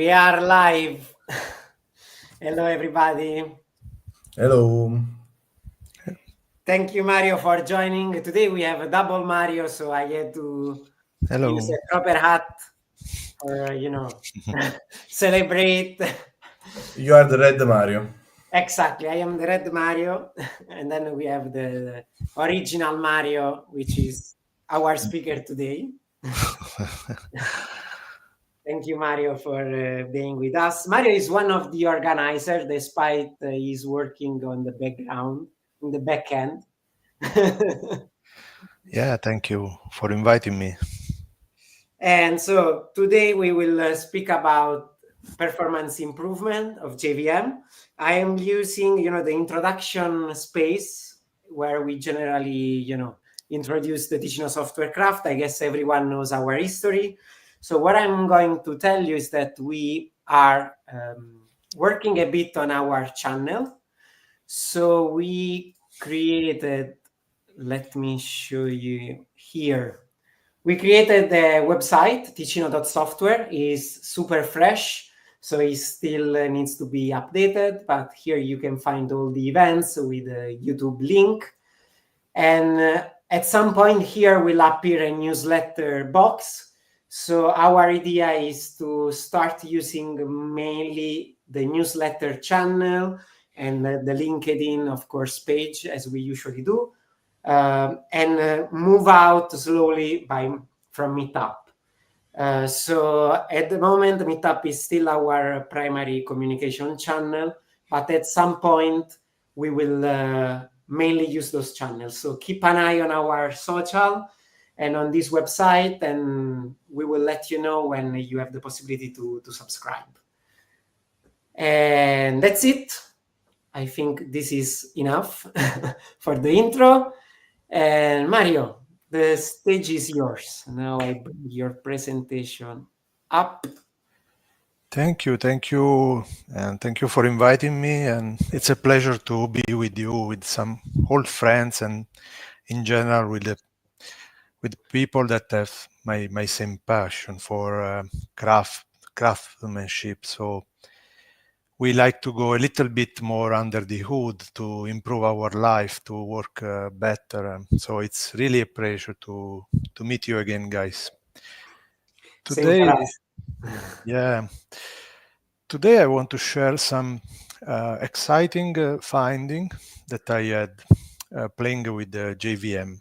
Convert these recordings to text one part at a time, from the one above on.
We are live. Hello, everybody. Hello. Thank you, Mario, for joining. Today we have a double Mario, so I had to use a proper hat for, celebrate. You are the red Mario. Exactly. I am the red Mario. And then we have the original Mario, which is our speaker today. Thank you, Mario, for being with us. Mario is one of the organizers, despite he's working on the background, in the back end. Yeah, thank you for inviting me. And so today we will speak about performance improvement of JVM. I am using, the introduction space where we generally, introduce the teaching of software craft. I guess everyone knows our history. So what I'm going to tell you is that we are working a bit on our channel. So we created, let me show you here. We created the website, ticino.software, is super fresh, so it still needs to be updated, but here you can find all the events with a YouTube link. And at some point here will appear a newsletter box. So our idea is to start using mainly the newsletter channel and the LinkedIn, of course, page, as we usually do. And move out slowly from Meetup. So at the moment, Meetup is still our primary communication channel, but at some point we will mainly use those channels. So keep an eye on our social and on this website, and we will let you know when you have the possibility to subscribe. And that's it. I think this is enough for the intro. And Mario, the stage is yours. Now I bring your presentation up. Thank you, and thank you for inviting me. And it's a pleasure to be with you, with some old friends, and in general with people that have my same passion for craftsmanship. So we like to go a little bit more under the hood to improve our life, to work better. So it's really a pleasure to meet you again, guys. Today, yeah. Today I want to share some exciting finding that I had playing with the JVM.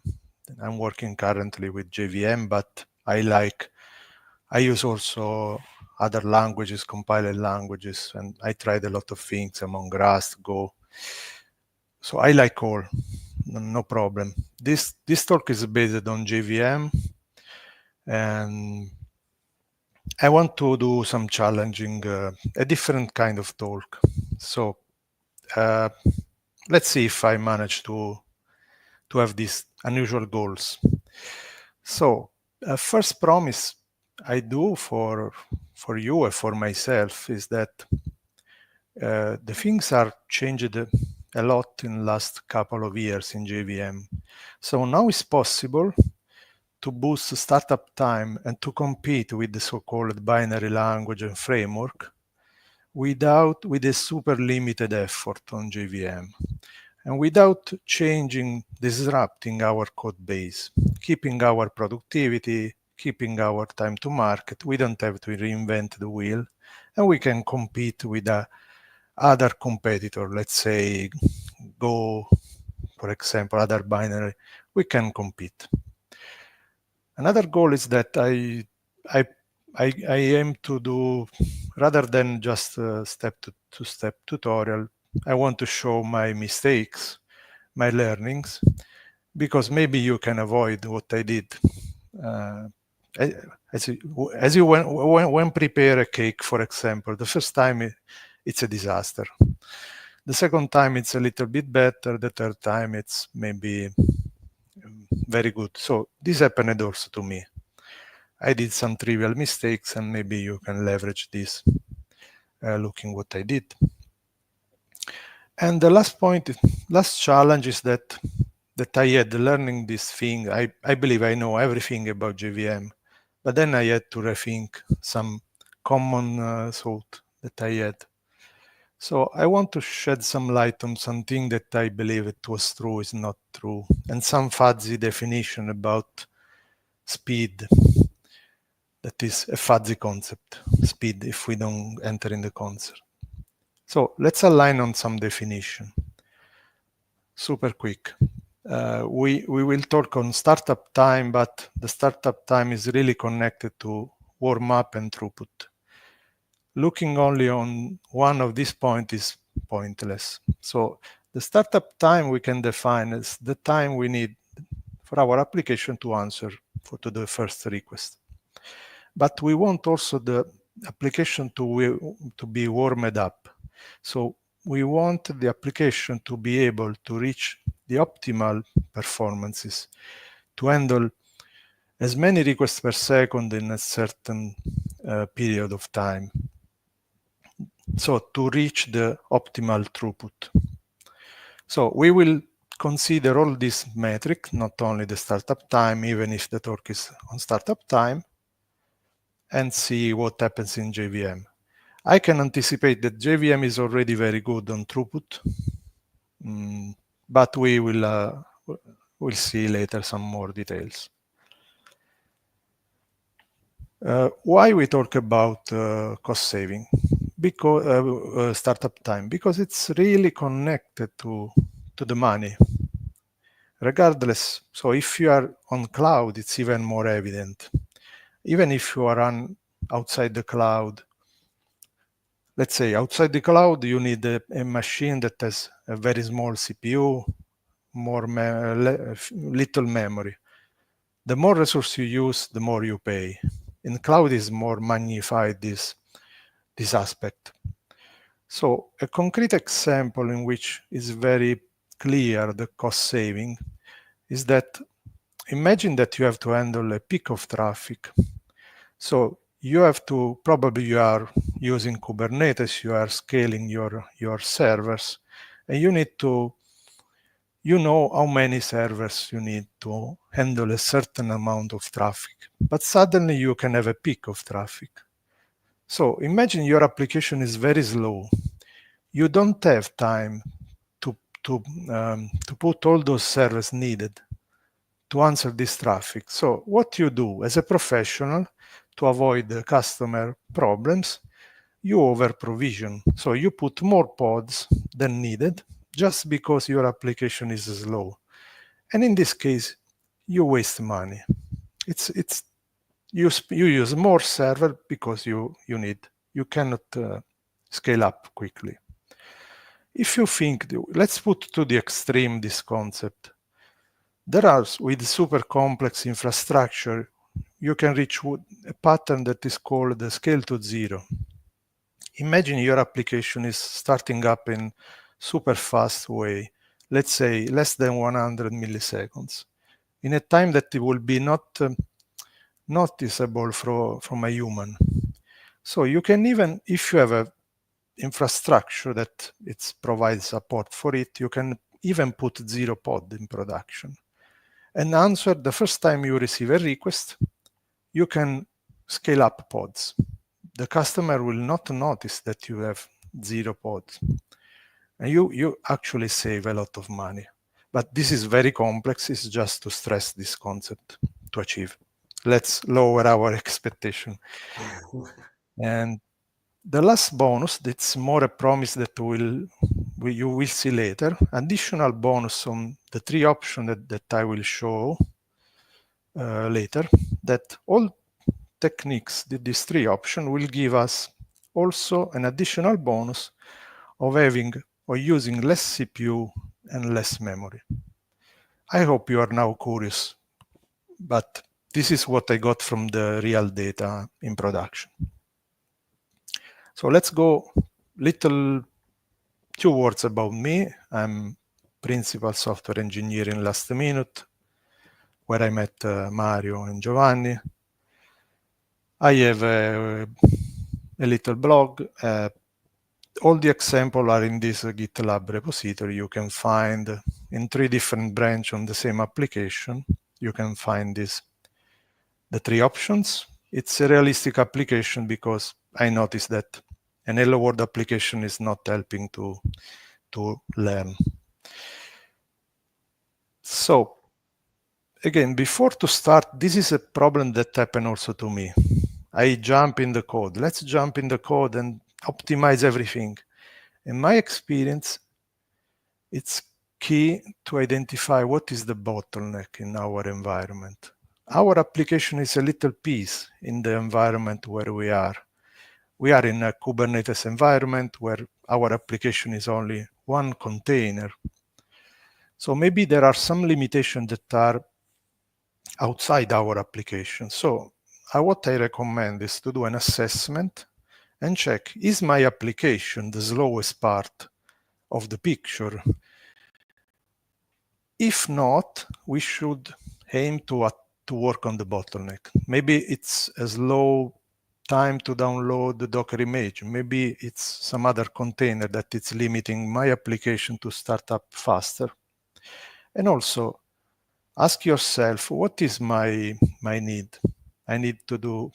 I'm working currently with JVM, but I use also other languages, compiled languages, and I tried a lot of things among Rust, Go. So I like all, no problem. This talk is based on JVM, and I want to do some challenging, a different kind of talk. So let's see if I manage to have these unusual goals. So first promise I do for you and for myself is that the things are changed a lot in the last couple of years in JVM. So now it's possible to boost startup time and to compete with the so-called binary language and framework with a super limited effort on JVM and without disrupting our code base, keeping our productivity, keeping our time to market. We don't have to reinvent the wheel, and we can compete with other competitor, let's say Go, for example, other binary, we can compete. Another goal is that I aim to do, rather than just a step-to-step tutorial, I want to show my mistakes, my learnings, because maybe you can avoid what I did. As you when prepare a cake, for example, the first time it's a disaster. The second time it's a little bit better. The third time it's maybe very good. So this happened also to me. I did some trivial mistakes, and maybe you can leverage this looking what I did. And the last challenge is that I had learning this thing. I believe I know everything about JVM, but then I had to rethink some common thought that I had. So I want to shed some light on something that I believe it was true is not true, and some fuzzy definition about speed. That is a fuzzy concept, speed, if we don't enter in the concept. So let's align on some definition. Super quick. We will talk on startup time, but the startup time is really connected to warm up and throughput. Looking only on one of these points is pointless. So the startup time we can define as the time we need for our application to answer to the first request. But we want also the application to be warmed up. So we want the application to be able to reach the optimal performances, to handle as many requests per second in a certain period of time. So to reach the optimal throughput. So we will consider all these metrics, not only the startup time, even if the talk is on startup time, and see what happens in JVM. I can anticipate that JVM is already very good on throughput, but we will we'll see later some more details. Why we talk about cost saving? Because startup time, because it's really connected to the money. Regardless, so if you are on cloud, it's even more evident. Even if you are outside the cloud, let's say outside the cloud, you need a machine that has a very small CPU, little memory. The more resource you use, the more you pay. In cloud is more magnified this aspect. So a concrete example in which is very clear the cost saving is that imagine that you have to handle a peak of traffic. So you have to, probably you are using Kubernetes, you are scaling your servers, and you need to, you know how many servers you need to handle a certain amount of traffic. But suddenly you can have a peak of traffic. So imagine your application is very slow. You don't have time to put all those servers needed to answer this traffic. So what you do as a professional to avoid the customer problems, you over provision. So you put more pods than needed just because your application is slow. And in this case, you waste money. You use more server because you cannot scale up quickly. If you think, let's put to the extreme this concept. There are, with super complex infrastructure, you can reach a pattern that is called the scale to zero. Imagine your application is starting up in super fast way, let's say less than 100 milliseconds, in a time that it will be not noticeable from a human. So you can even, if you have a infrastructure that it provides support for it, you can even put 0 pod in production. And answer the first time you receive a request, you can scale up pods. The customer will not notice that you have 0 pods. And you actually save a lot of money. But this is very complex. It's just to stress this concept to achieve. Let's lower our expectation. And the last bonus, that's more a promise that you will see later, additional bonus on the 3 options that I will show later, that all techniques, these 3 options will give us also an additional bonus of having or using less CPU and less memory. I hope you are now curious, but this is what I got from the real data in production. So let's go 2 words about me. I'm principal software engineer in Last Minute, where I met Mario and Giovanni. I have a little blog. All the examples are in this GitLab repository. You can find in 3 different branches on the same application. You can find the 3 options. It's a realistic application because I noticed that an Hello World application is not helping to learn. So again, before to start, this is a problem that happened also to me. I jump in the code. Let's jump in the code and optimize everything. In my experience, it's key to identify what is the bottleneck in our environment. Our application is a little piece in the environment where we are. We are in a Kubernetes environment where our application is only one container. So maybe there are some limitations that are outside our application. So what I recommend is to do an assessment and check, is my application the slowest part of the picture? If not, we should aim to work on the bottleneck. Maybe it's a slow time to download the Docker image. Maybe it's some other container that it's limiting my application to start up faster. And also, ask yourself, what is my need? I need to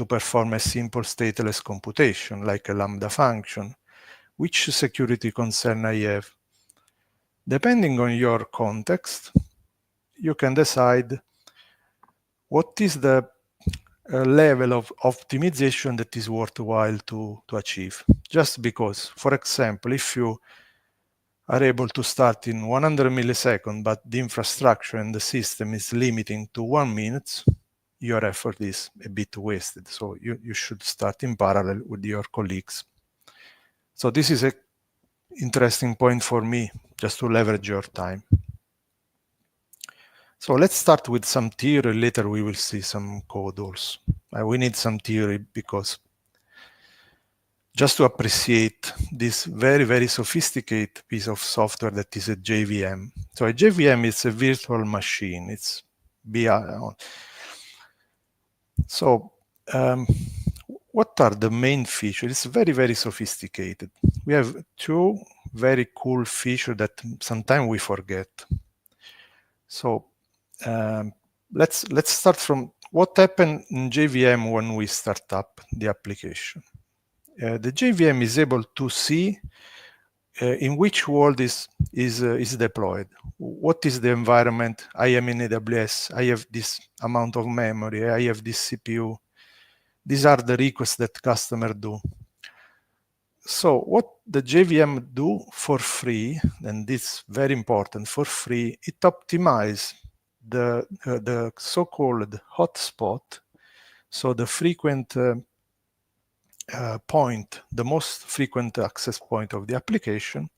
perform a simple stateless computation, like a Lambda function. Which security concern I have? Depending on your context, you can decide what is the level of optimization that is worthwhile to achieve. Just because, for example, if you are able to start in 100 milliseconds, but the infrastructure and the system is limiting to 1 minute, your effort is a bit wasted. So you should start in parallel with your colleagues. So this is an interesting point for me, just to leverage your time. So let's start with some theory. Later we will see some code also. We need some theory because just to appreciate this very, very sophisticated piece of software that is a JVM. So a JVM is a virtual machine. It's beyond. So what are the main features? It's very, very sophisticated. We have two very cool features that sometimes we forget. So let's start from what happened in JVM when we start up the application. The JVM is able to see in which world is deployed. What is the environment? I am in AWS. I have this amount of memory. I have this CPU. These are the requests that customers do. So what the JVM do for free, and this is very important, for free, it optimizes the so-called hotspot, so the frequent point, the most frequent access point of the application.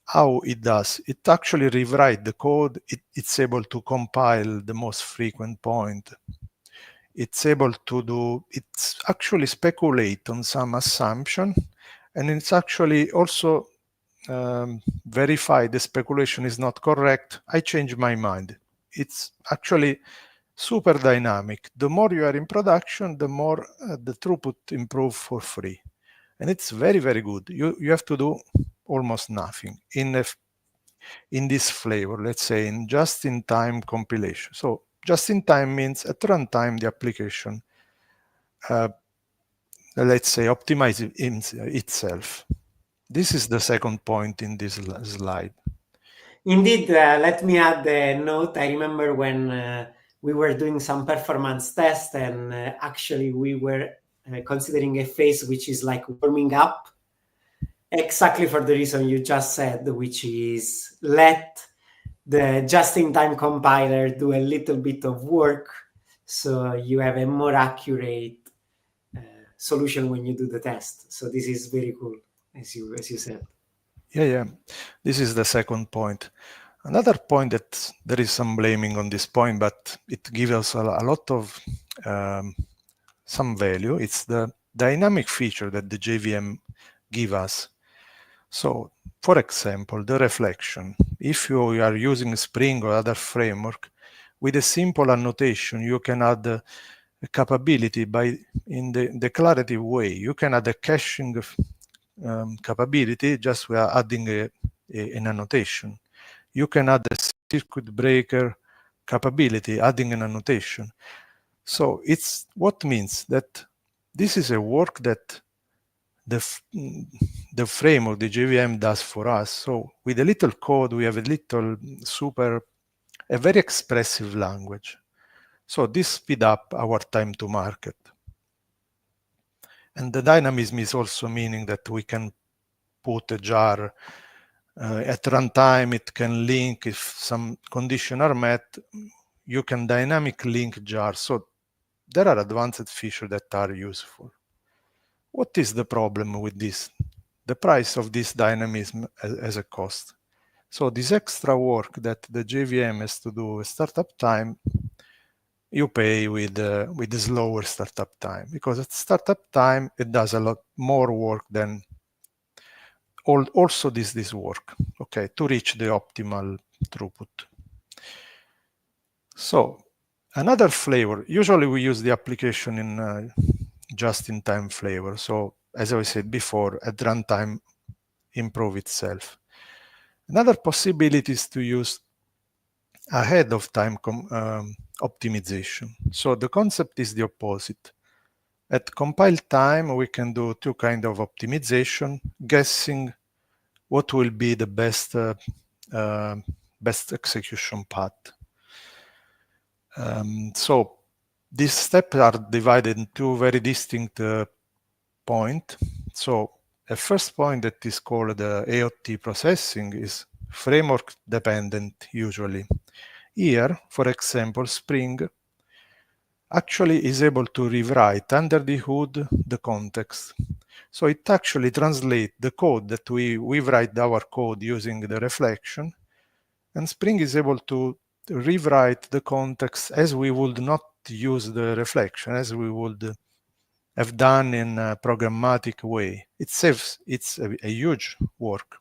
How it does? It actually rewrite the code. It's able to compile the most frequent point. It's able to do, it's actually speculate on some assumption, and it's actually also verify the speculation is not correct. I change my mind. It's actually super dynamic. The more you are in production, the more the throughput improve for free. And it's very, very good. You have to do almost nothing in this flavor, let's say in just-in-time compilation. So just-in-time means at runtime, the application, let's say, optimizes itself. This is the second point in this slide. Indeed, let me add a note. I remember when we were doing some performance tests, and actually we were considering a phase which is like warming up, exactly for the reason you just said, which is let the just-in-time compiler do a little bit of work, so you have a more accurate solution when you do the test. So this is very cool, as you said. Yeah. This is the second point. Another point that there is some blaming on this point, but it gives us a lot of some value. It's the dynamic feature that the JVM give us. So, for example, the reflection. If you are using Spring or other framework, with a simple annotation, you can add a capability in the declarative way. You can add a caching capability just by adding an annotation. You can add a circuit breaker capability, adding an annotation. So it's what means that this is a work that the framework, the JVM, does for us. So with a little code, we have a little a very expressive language. So this speed up our time to market. And the dynamism is also meaning that we can put a jar at runtime. It can link if some conditions are met. You can dynamic link jars. So there are advanced features that are useful. What is the problem with this? The price of this dynamism as a cost. So this extra work that the JVM has to do with startup time, you pay with the slower startup time, because at startup time it does a lot more work than also this work, okay, to reach the optimal throughput. So another flavor, usually we use the application in just-in-time flavor. So as I said before, at runtime, improve itself. Another possibility is to use ahead of time optimization. So the concept is the opposite. At compile time, we can do two kinds of optimization, guessing what will be the best execution path. So these steps are divided in two very distinct points. So a first point that is called AOT processing is framework dependent usually. Here, for example, Spring actually is able to rewrite under the hood the context. So it actually translates the code that we write our code using the reflection, and Spring is able to rewrite the context as we would not use the reflection, as we would have done in a programmatic way. It saves, it's a huge work,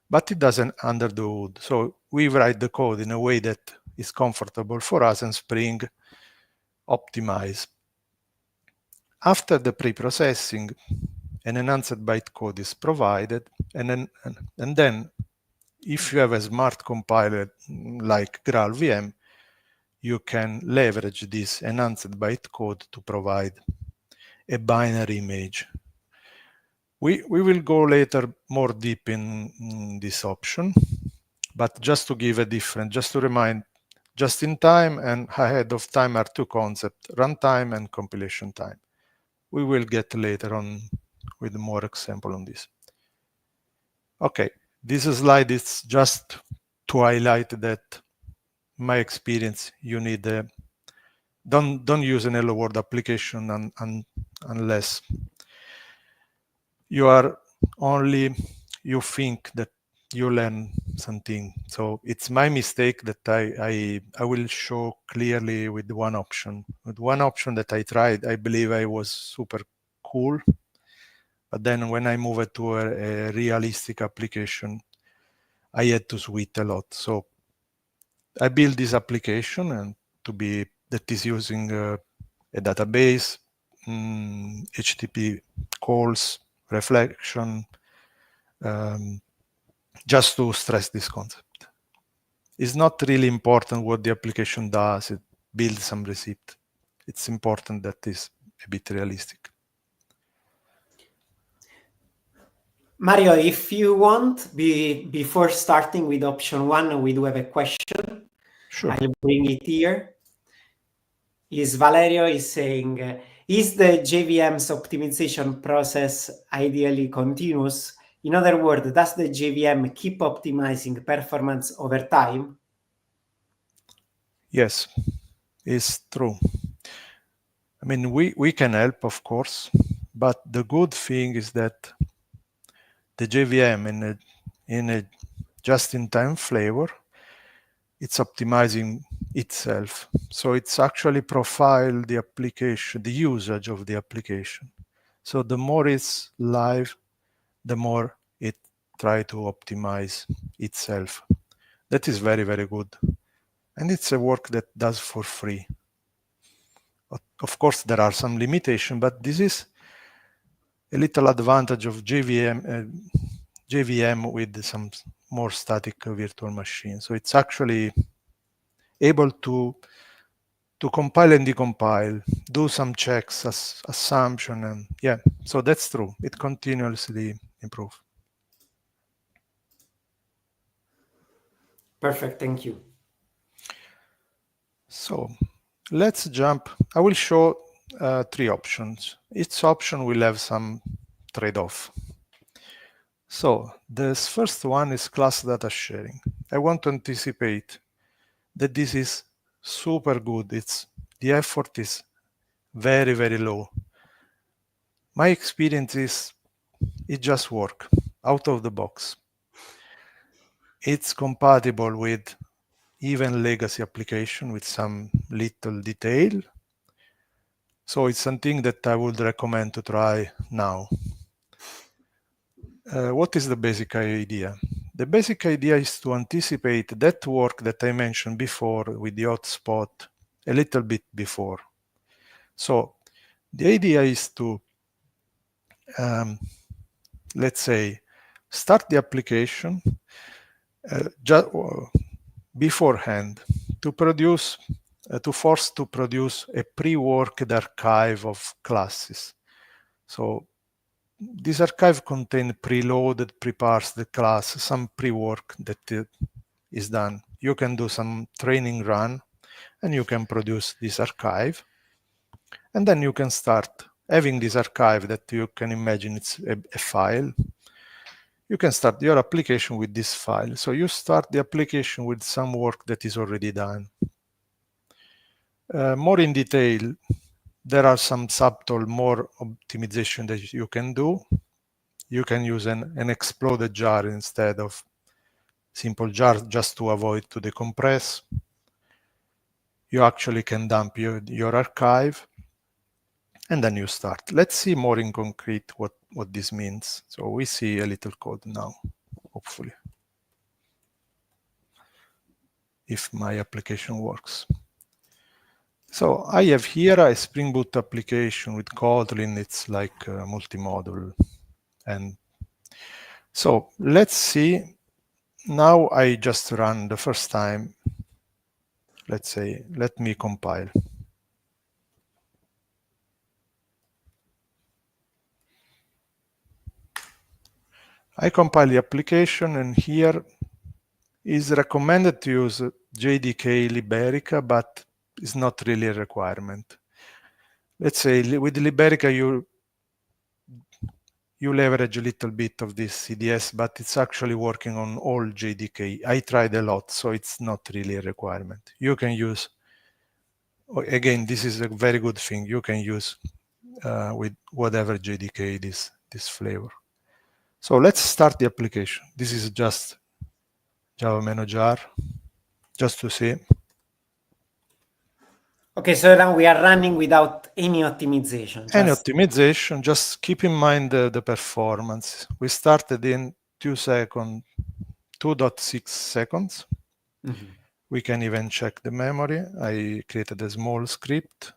but it doesn't under the hood. So we write the code in a way that is comfortable for us, and Spring optimize. After the pre-processing, an enhanced bytecode is provided, and then if you have a smart compiler like GraalVM, you can leverage this enhanced bytecode to provide a binary image. We will go later more deep in this option, but just to give a difference, just to remind, just in time and ahead of time are two concepts, runtime and compilation time. We will get later on with more example on this. Okay, this slide is just to highlight that my experience, you need don't use an hello world application unless you think that you learn something. So it's my mistake that I will show clearly with one option. With one option that I tried, I believe I was super cool. But then when I moved to a realistic application, I had to sweat a lot. So I built this application and that is using a database, HTTP calls, reflection, just to stress this concept. It's not really important what the application does. It builds some receipt. It's important that it's a bit realistic. Mario, if you want, before starting with option one, we do have a question. Sure. I'll bring it here. Valerio is saying, is the JVM's optimization process ideally continuous? In other words, does the JVM keep optimizing performance over time? Yes, it's true. I mean, we can help, of course, but the good thing is that the JVM in a just-in-time flavor, it's optimizing itself. So it's actually profile the application, the usage of the application. So the more it's live, the more it try to optimize itself. That is very, very good. And it's a work that does for free. Of course, there are some limitations, but this is a little advantage of JVM with some more static virtual machine. So it's actually able to compile and decompile, do some checks, assumption, and yeah, so that's true. It continuously improves. Perfect, thank you. So let's jump. I will show 3 options. Each option will have some trade-off. So this first one is class data sharing. I want to anticipate that this is super good. The effort is very, very low. My experience is it just works out of the box. It's compatible with even legacy application with some little detail. So it's something that I would recommend to try now. What is the basic idea? The basic idea is to anticipate that work that I mentioned before with the hotspot a little bit before. So the idea is to, let's say, start the application beforehand to produce, to force to produce a pre-worked archive of classes. So this archive contains preloaded, pre-parsed class, some pre-work that is done. You can do some training run and you can produce this archive. And then you can start having this archive that you can imagine it's a file. You can start your application with this file. So you start the application with some work that is already done. More in detail, there are some subtle, more optimization that you can do. You can use an exploded jar instead of simple jar just to avoid to decompress. You actually can dump your archive and then you start. Let's see more in concrete what this means. So we see a little code now, hopefully, if my application works. So I have here a Spring Boot application with Kotlin. It's like multi-module. And so let's see. Now I just run the first time. Let's say, let me compile. I compile the application, and here is recommended to use JDK Liberica, but it's not really a requirement. Let's say with Liberica, you leverage a little bit of this CDS, but it's actually working on all JDK. I tried a lot, so it's not really a requirement. You can use, again, this is a very good thing. You can use with whatever JDK this flavor. So let's start the application. This is just Java menu jar, just to see. Okay, so now we are running without any optimization. Any optimization, just keep in mind the performance. We started in 2.6 seconds. Mm-hmm. We can even check the memory. I created a small script.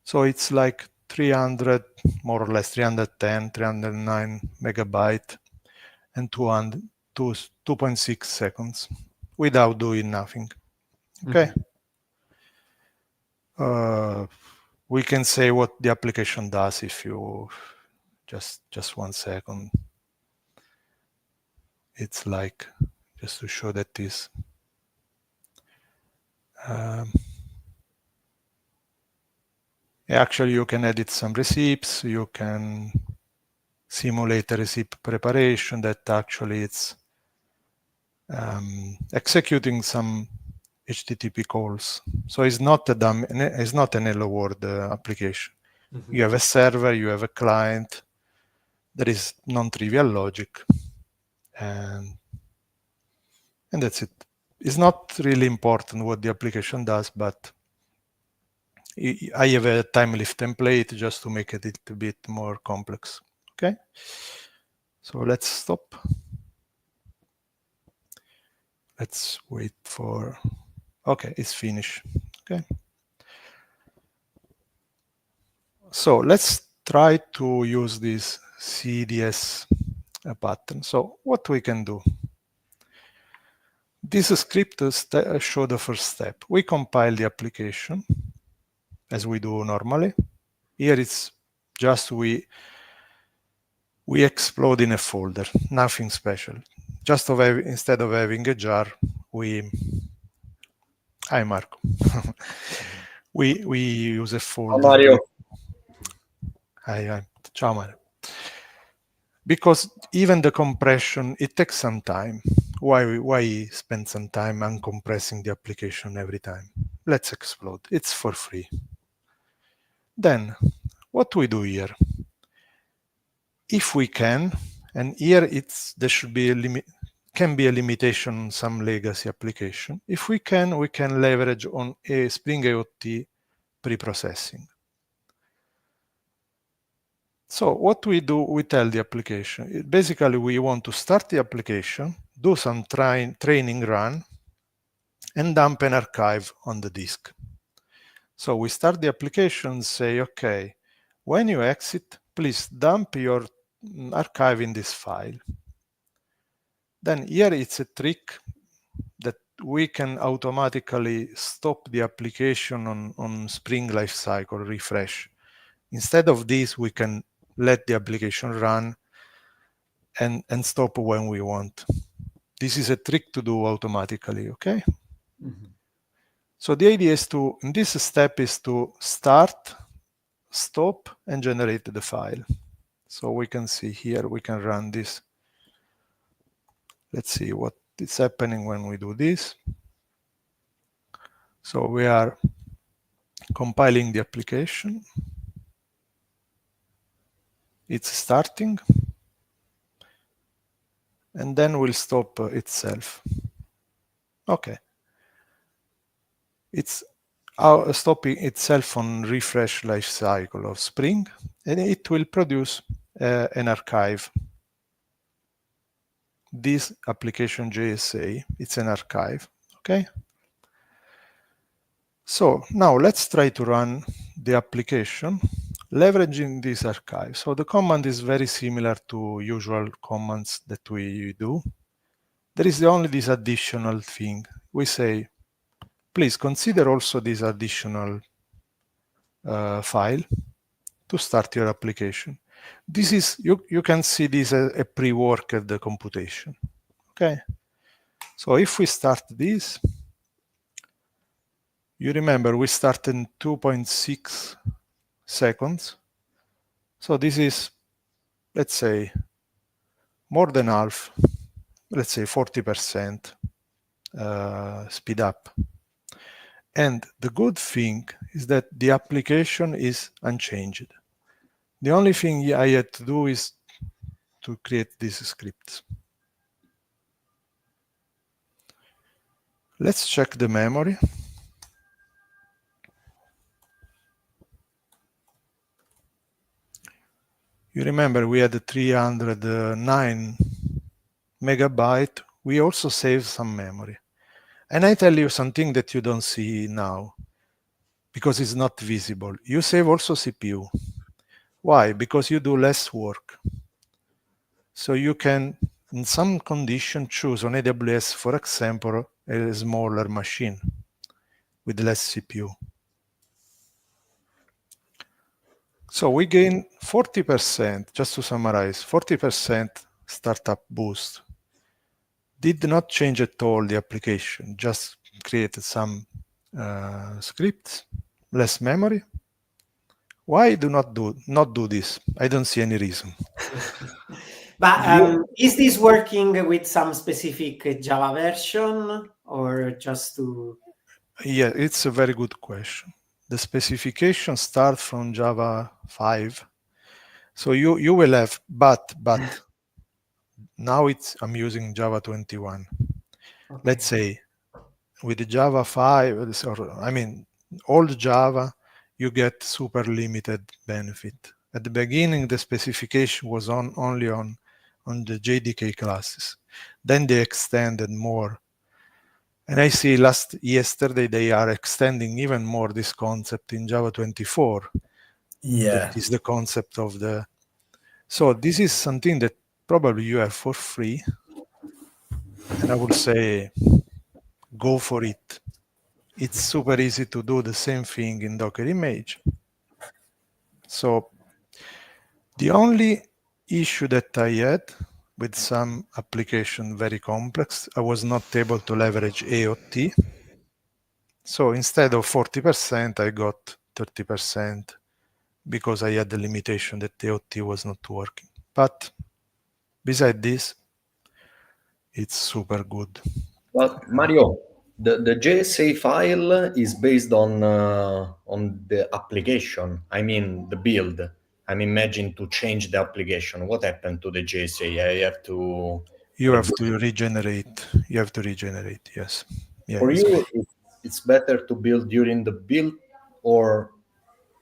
So it's like 300, more or less 310, 309 megabyte and 2.6 seconds without doing nothing. Okay. Mm-hmm. We can say what the application does if you just 1 second. It's like just to show that this. Actually, you can edit some receipts. You can simulate a receipt preparation that actually it's executing some HTTP calls. So it's not it's not an hello world application. Mm-hmm. You have a server, you have a client. There is non-trivial logic, and that's it. It's not really important what the application does, but I have a time-lift template just to make it a little bit more complex. Okay, so let's stop. Let's wait for. Okay, it's finished. Okay. So let's try to use this CDS pattern. So what we can do? This script show the first step. We compile the application as we do normally. Here it's just we explode in a folder, nothing special. Just instead of having a jar, hi Marco. we use a folder. Mario. Hi. Ciao Mario. Because even the compression, it takes some time. Why spend some time uncompressing the application every time? Let's explode. It's for free. Then, what we do here? If we can, and here there should be a limit, can be a limitation on some legacy application. If we can leverage on a Spring AOT pre-processing. So what we do, we tell the application, basically we want to start the application, do some training run, and dump an archive on the disk. So we start the application, say, okay, when you exit, please dump your archive in this file. Then here it's a trick that we can automatically stop the application on Spring lifecycle refresh. Instead of this, we can let the application run and stop when we want. This is a trick to do automatically, okay? Mm-hmm. So the idea is in this step is to start, stop, and generate the file. So we can see here, we can run this. Let's see what is happening when we do this. So we are compiling the application. It's starting. And then we'll stop itself. Okay. It's stopping itself on refresh lifecycle of Spring, and it will produce an archive. This application JSA, it's an archive, okay? So now let's try to run the application leveraging this archive. So the command is very similar to usual commands that we do. There is only this additional thing. We say, please consider also this additional file to start your application. This is, you can see this as a pre-worked computation, okay? So if we start this, you remember we start in 2.6 seconds. So this is, let's say, more than half, let's say 40% speed up. And the good thing is that the application is unchanged. The only thing I had to do is to create these scripts. Let's check the memory. You remember we had 309 megabyte. We also saved some memory. And I tell you something that you don't see now, because it's not visible. You save also CPU. Why? Because you do less work. So you can, in some condition, choose on AWS, for example, a smaller machine with less CPU. So we gain 40%, just to summarize, 40% startup boost. Did not change at all the application, just created some scripts, less memory. Why do not do this? I don't see any reason. But is this working with some specific Java version or just to? Yeah, it's a very good question. The specification starts from Java 5. So you will have, but now I'm using Java 21. Okay. Let's say with the Java 5, or I mean, old Java, you get super limited benefit. At the beginning, the specification was only on the JDK classes. Then they extended more. And I see yesterday they are extending even more this concept in Java 24. Yeah. That is the concept of the... So this is something that probably you have for free. And I would say, go for it. It's super easy to do the same thing in Docker image. So the only issue that I had with some application very complex, I was not able to leverage AOT. So instead of 40%, I got 30% because I had the limitation that AOT was not working. But beside this, it's super good. But Mario, the JSA file is based on the application. I mean the build. I'm imagining to change the application. What happened to the JSA? I have to. You have to regenerate. You have to regenerate. Yes. Yeah. For you, it's better to build during the build or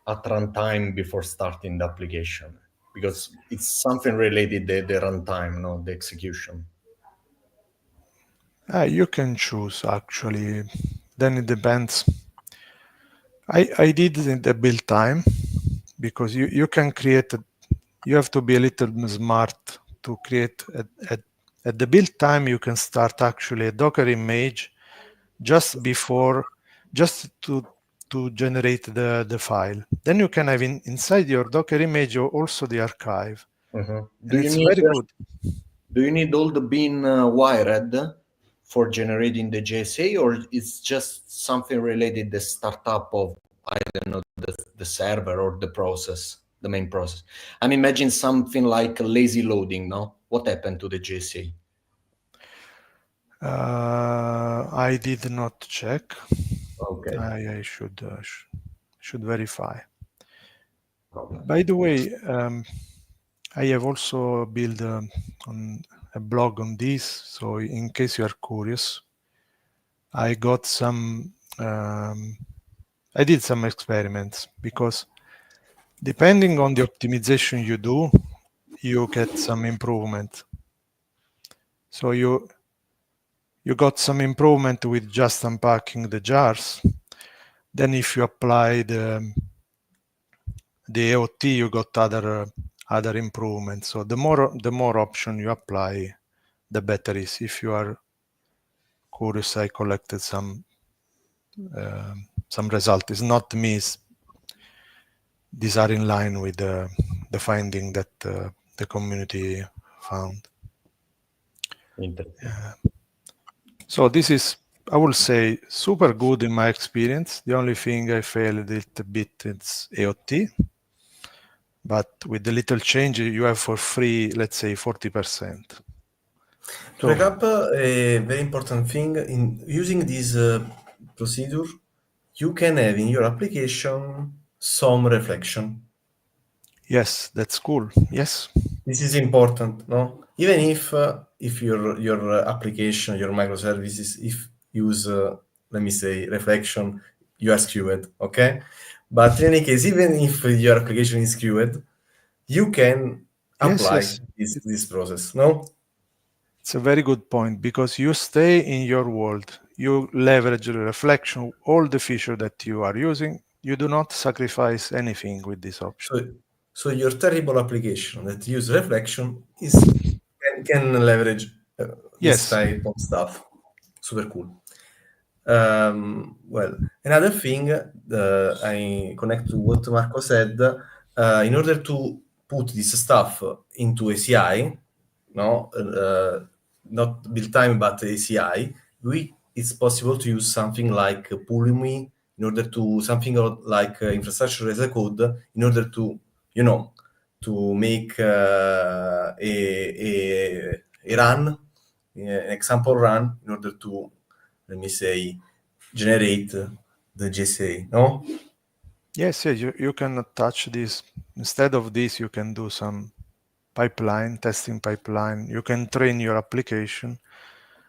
at runtime before starting the application, because it's something related the runtime, no, the execution. You can choose actually. Then it depends. I did it in the build time because you can create. You have to be a little smart to create at the build time. You can start actually a Docker image just before, just to generate the file. Then you can have inside your Docker image also the archive. Mm-hmm. It's very good. Do you need all the bin wired for generating the JSA, or it's just something related the startup of, I don't know, the server or the process, the main process? I'm imagining something like a lazy loading, no? What happened to the JSA? I did not check. Okay. I should verify. Problem. By the way, I have also built on a blog on this, so in case you are curious, I got some. I did some experiments because depending on the optimization you do, you get some improvement. So you got some improvement with just unpacking the jars. Then if you apply the AOT, you got other improvements. So the more option you apply, the better is. If you are curious, I collected some result. It's not me. These are in line with the finding that the community found. Interesting. So this is, I will say, super good in my experience. The only thing I failed a little bit is AOT. But with the little change, you have for free, let's say 40%. To recap, a very important thing in using this procedure, you can have in your application some reflection. Yes, that's cool. Yes. This is important, no? Even if your application, your microservices, if use let me say reflection, you are skewed, okay? But in any case, even if your application is skewed, you can apply this process, no? It's a very good point because you stay in your world. You leverage the reflection, all the feature that you are using. You do not sacrifice anything with this option. So your terrible application that use reflection can leverage this type of stuff. Super cool. Well, another thing I connect to what Marco said. In order to put this stuff into ACI, no, not build time but ACI, it's possible to use something like Pulumi in order to something like infrastructure as a code in order to to make a run, an example run in order to, let me say, generate the JSA, no? Yes, you can touch this. Instead of this, you can do some testing pipeline. You can train your application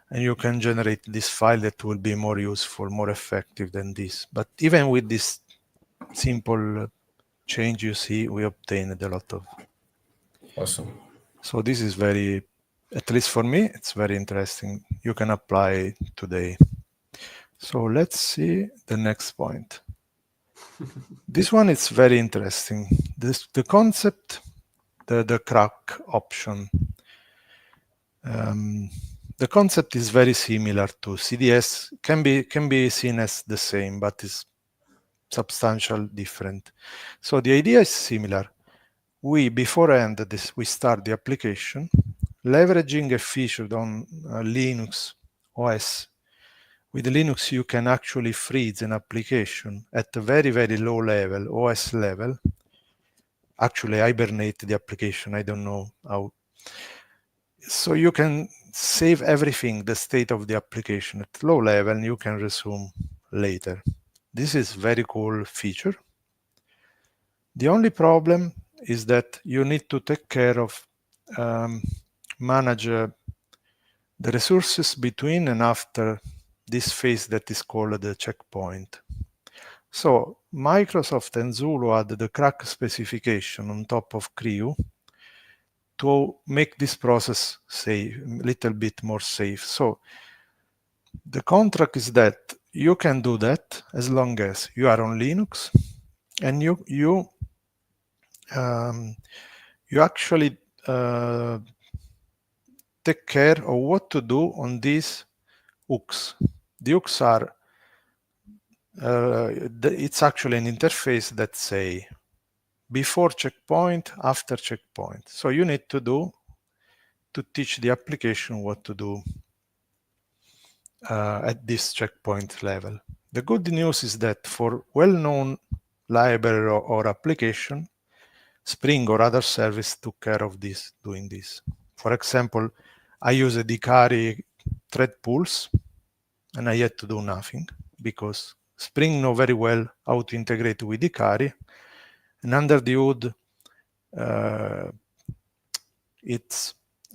and you can generate this file that will be more useful, more effective than this. But even with this simple change, you see, we obtained a lot of. Awesome. So this is very, at least for me, it's very interesting. You can apply today. So let's see the next point. This one is very interesting. The concept, the crack option. the concept is very similar to CDS, can be seen as the same, but is substantial different. So the idea is similar. We beforehand we start the application leveraging a feature on Linux OS. With Linux, you can actually freeze an application at a very, very low level, OS level. Actually, hibernate the application. I don't know how. So you can save everything, the state of the application at low level, and you can resume later. This is very cool feature. The only problem is that you need to take care of manage the resources between and after this phase that is called the checkpoint. So Microsoft and Zulu added the crack specification on top of CREW to make this process safe, a little bit more safe. So the contract is that you can do that as long as you are on Linux and you actually take care of what to do on these hooks. The hooks are it's actually an interface that say before checkpoint, after checkpoint. So you need to teach the application what to do at this checkpoint level. The good news is that for well-known library or application, Spring or other service took care of this, doing this. For example, I use a Dicari thread pools, and I had to do nothing because Spring know very well how to integrate with Dicari, and under the hood, it's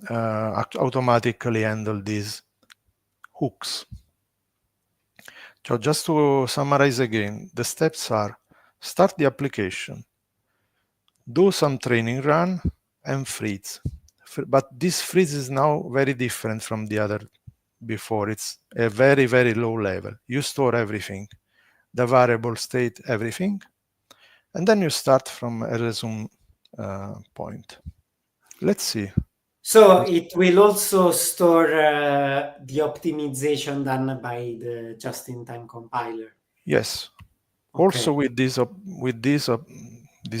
automatically handle these hooks. So just to summarize again, the steps are start the application, do some training run, and freeze. But this freeze is now very different from the other before. It's a very, very low level. You store everything, the variable state, everything, and then you start from a resume point. Let's see. So it will also store the optimization done by the just-in-time compiler. Yes. Okay. Also with this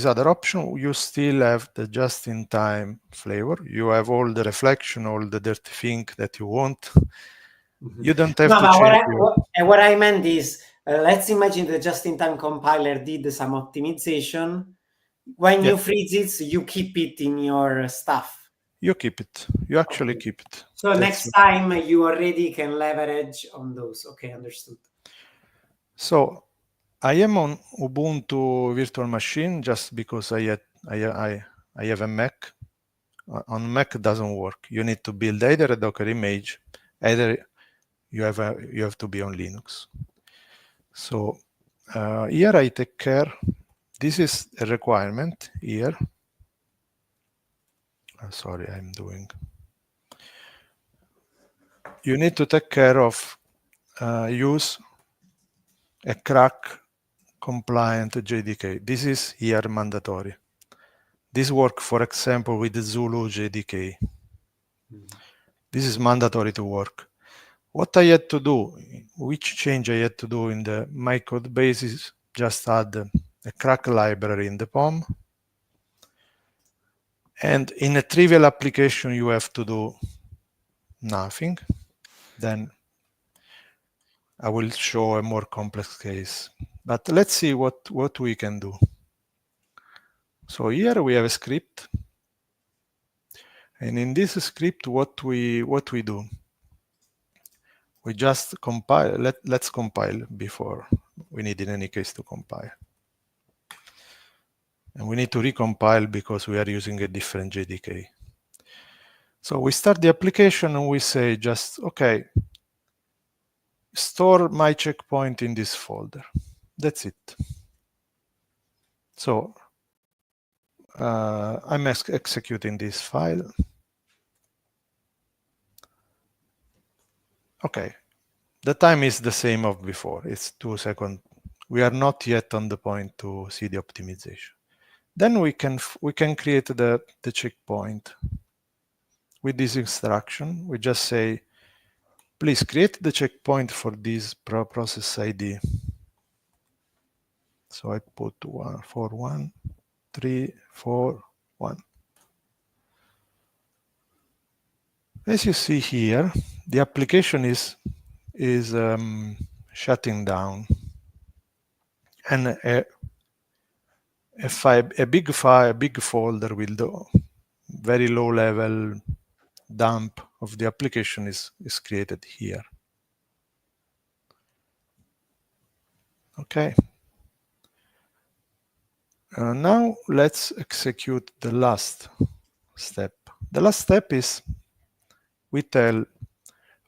other option, you still have the just-in-time flavor. You have all the reflection, all the dirty thing that you want. Mm-hmm. You don't have to change. What I meant is, let's imagine the just-in-time compiler did some optimization. When you freeze it, you keep it in your stuff. You keep it. You actually keep it. So next time you already can leverage on those. Okay, understood. So I am on Ubuntu virtual machine just because I have a Mac. On Mac it doesn't work. You need to build either a Docker image, either you have to be on Linux. So here I take care. This is a requirement here. Sorry, I'm doing. You need to take care of use a crack compliant JDK. This is here mandatory. This work, for example, with the Zulu JDK. This is mandatory to work. What I had to do, which change I had to do in my code base is just add a crack library in the POM. And in a trivial application, you have to do nothing. Then I will show a more complex case. But let's see what we can do. So here we have a script. And in this script, what we do, we just compile. Let's compile before we need in any case to compile. And we need to recompile because we are using a different JDK. So we start the application and we say just, okay, store my checkpoint in this folder. That's it. So I'm executing this file. Okay, the time is the same of before. It's 2 seconds. We are not yet on the point to see the optimization. Then we can create the checkpoint with this instruction. We just say please create the checkpoint for this process ID. So I put 1, 4, 1, 3, 4, 1. As you see here, the application is shutting down, and a big file, a big folder with the very low level dump of the application is created here. Okay. Now let's execute the last step. The last step is we tell,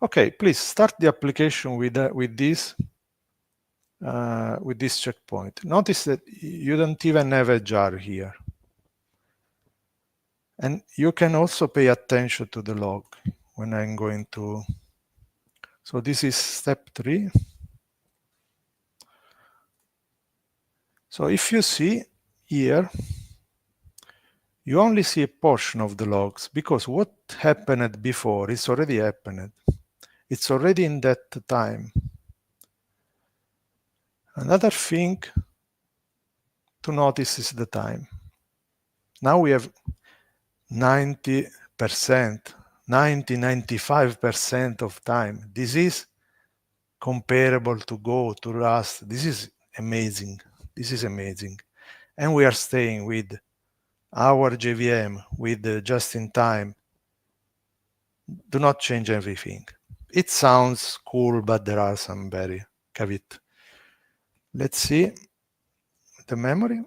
okay, please start the application with this checkpoint. Notice that you don't even have a jar here. And you can also pay attention to the log when I'm going to. So this is step 3. So if you see here, you only see a portion of the logs because what happened before is already happened. It's already in that time. Another thing to notice is the time. Now we have 90%, 95% of time. This is comparable to Go, to Rust. This is amazing. This is amazing. And we are staying with our JVM, with just-in-time. Do not change everything. It sounds cool, but there are some very caveat. Let's see the memory.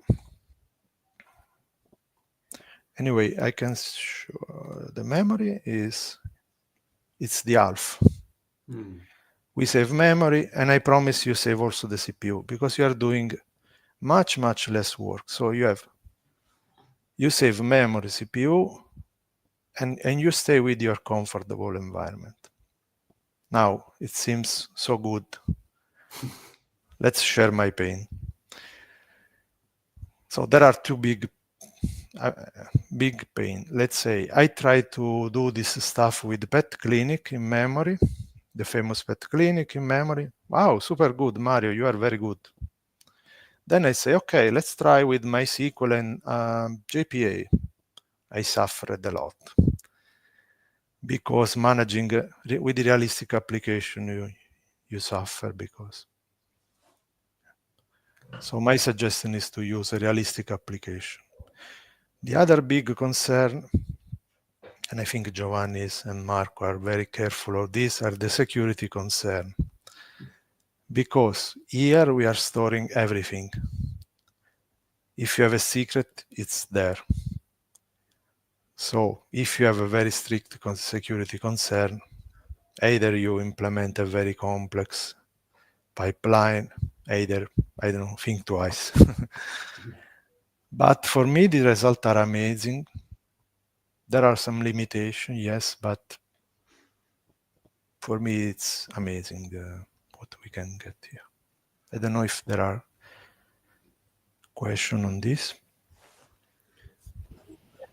Anyway, I can show the memory it's the half. We save memory, and I promise you save also the CPU because you are doing much, much less work. So you save memory, CPU, and you stay with your comfortable environment. Now, it seems so good. Let's share my pain. So there are two big pain. Let's say I try to do this stuff with Pet Clinic in memory, the famous Pet Clinic in memory. Wow, super good, Mario, you are very good. Then I say, okay, let's try with MySQL and JPA. I suffered a lot because managing with the realistic application, you suffer because. So my suggestion is to use a realistic application. The other big concern, and I think Giovanni and Marco are very careful of this, are the security concern. Because here we are storing everything. If you have a secret, it's there. So if you have a very strict security concern, either you implement a very complex pipeline, either, I don't know, think twice. But for me, the results are amazing. There are some limitations, yes, but for me, it's amazing what we can get here. I don't know if there are questions on this.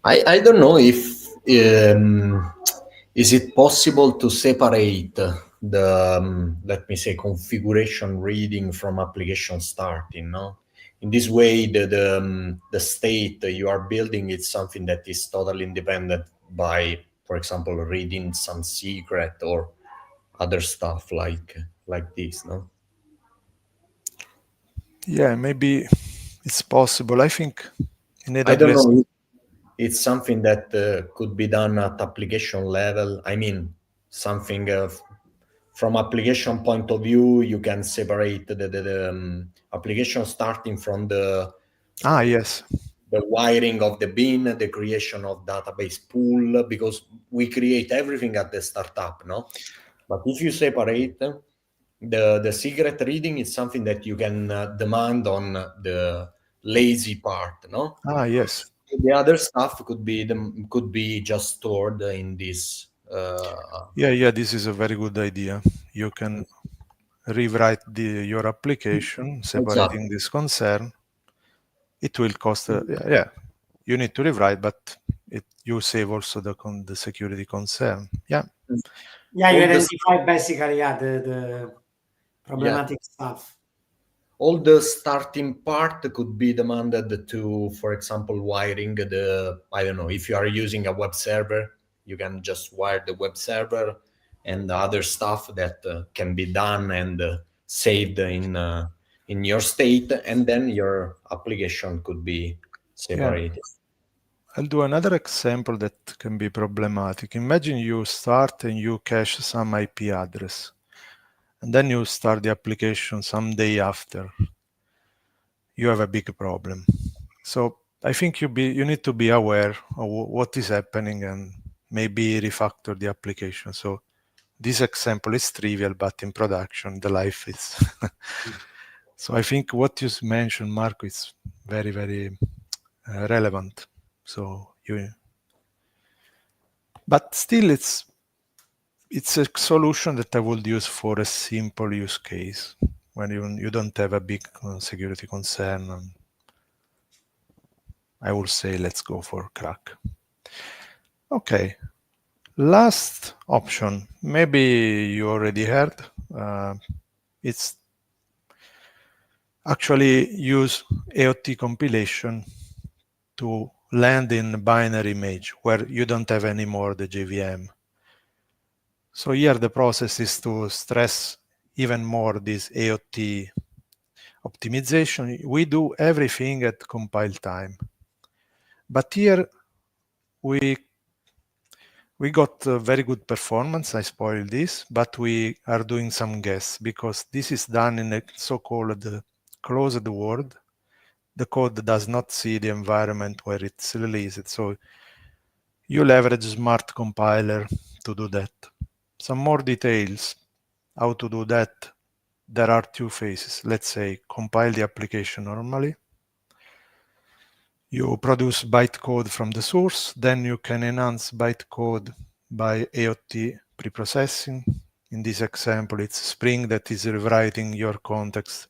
I don't know if is it possible to separate the let me say configuration reading from application starting, no? In this way, the state you are building is something that is totally independent by, for example, reading some secret or other stuff like this, no? Yeah, maybe it's possible. I think in AWS, I don't know. It's something that could be done at application level. I mean, something from application point of view, you can separate the application starting from the yes, the wiring of the bin, the creation of database pool, because we create everything at the startup, no? But if you separate the secret reading, is something that you can demand on the lazy part, no? Yes. The other stuff could be just stored in this. Yeah, this is a very good idea. You can rewrite your application, separating this concern. It will cost, you need to rewrite, but you save also the security concern. Yeah. Yeah, you all the identify basically the problematic stuff. all the starting part could be demanded to, for example, wiring I don't know, if you are using a web server, you can just wire the web server and the other stuff that can be done and saved in your state, and then your application could be separated. I'll do another example that can be problematic. Imagine you start and you cache some IP address, and then you start the application some day after. You have a big problem. So I think you need to be aware of what is happening and maybe refactor the application. So this example is trivial, but in production, the life is. So I think what you mentioned, Marco, is very, very relevant. So but still it's a solution that I would use for a simple use case when you don't have a big security concern. And I would say let's go for crack. Okay, last option. Maybe you already heard. It's actually use AOT compilation to land in binary image where you don't have anymore the JVM. So here the process is to stress even more this AOT optimization. We do everything at compile time. But here we got very good performance. I spoiled this, but we are doing some guess because this is done in a so-called closed world. The code does not see the environment where it's released. So you leverage smart compiler to do that. Some more details how to do that. There are two phases. Let's say compile the application normally. You produce bytecode from the source, then you can enhance bytecode by AOT preprocessing. In this example, it's Spring that is rewriting your context,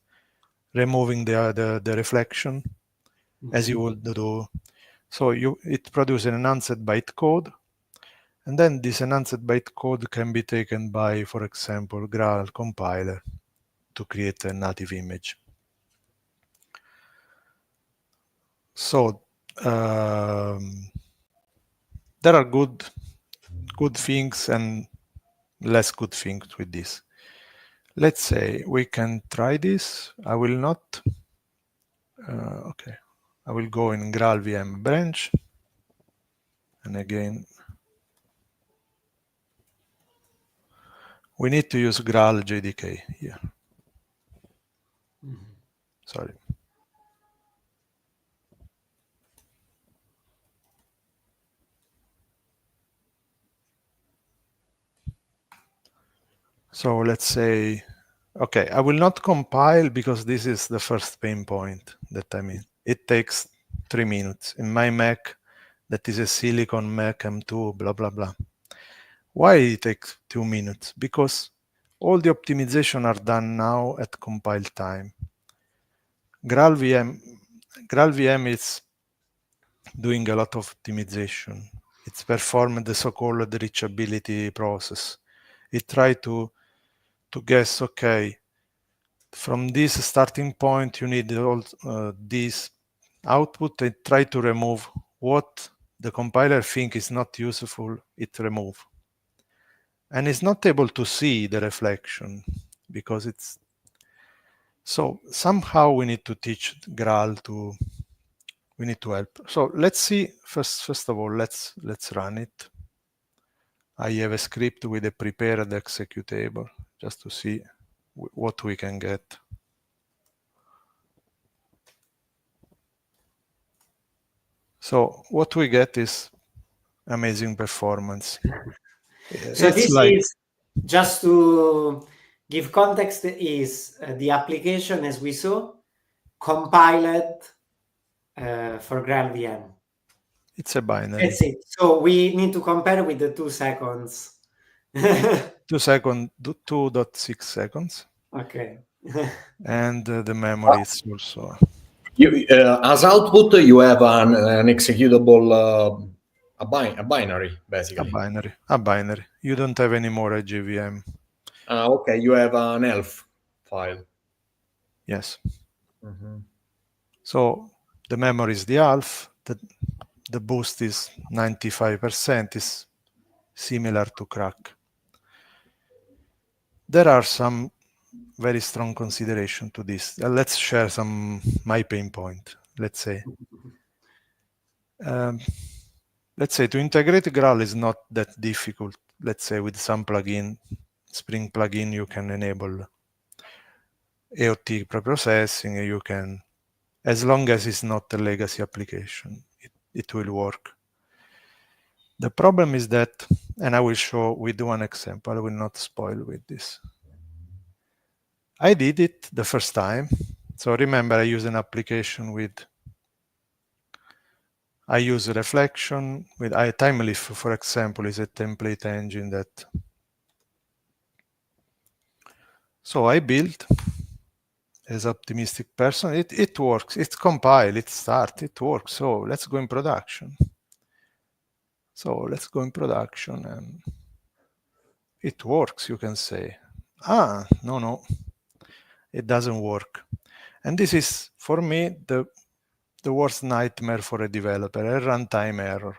removing the reflection as you would do. So it produces an enhanced bytecode, and then this enhanced bytecode can be taken by, for example, Graal compiler to create a native image. So there are good things and less good things with this. Let's say we can try this. I will not. Okay, I will go in Graal VM branch, and again we need to use Graal JDK here. Sorry. So let's say, okay, I will not compile because this is the first pain point that I mean. It takes 3 minutes. In my Mac, that is a Silicon Mac M2, blah, blah, blah. Why it takes 2 minutes? Because all the optimization are done now at compile time. Graal VM is doing a lot of optimization. It's performed the so-called reachability process. It tries to guess, okay, from this starting point, you need all this output. It try to remove what the compiler think is not useful, it remove. And it's not able to see the reflection because it's... So somehow we need to teach Graal to... We need to help. So let's see, first of all, let's run it. I have a script with a prepared executable just to see what we can get. So what we get is amazing performance. So it's this like, is, just to give context, is the application, as we saw, compiled for Graal VM. it's a binary. That's it. So we need to compare with the 2 seconds. 2 seconds, 2.6 seconds. Okay. And the memory is also... As output, you have an executable A binary, basically. A binary. You don't have any more a JVM. Okay, you have an ELF file. Yes. So the memory is the half, the boost is 95%, is similar to crack. There are some very strong consideration to this. Let's share my pain point, let's say. Let's say to integrate Graal is not that difficult. Let's say with some plugin, Spring plugin, you can enable AOT preprocessing, you can, as long as it's not a legacy application, it will work. The problem is that, and I will show with one example, I will not spoil with this. I did it the first time. So remember, I use an application I use reflection with Timeleaf, for example, is a template engine that. So I built as optimistic person. It works. It's compiled. It starts. It works. So let's go in production. So let's go in production, and it works. You can say, no, it doesn't work. And this is for me the worst nightmare for a developer, a runtime error.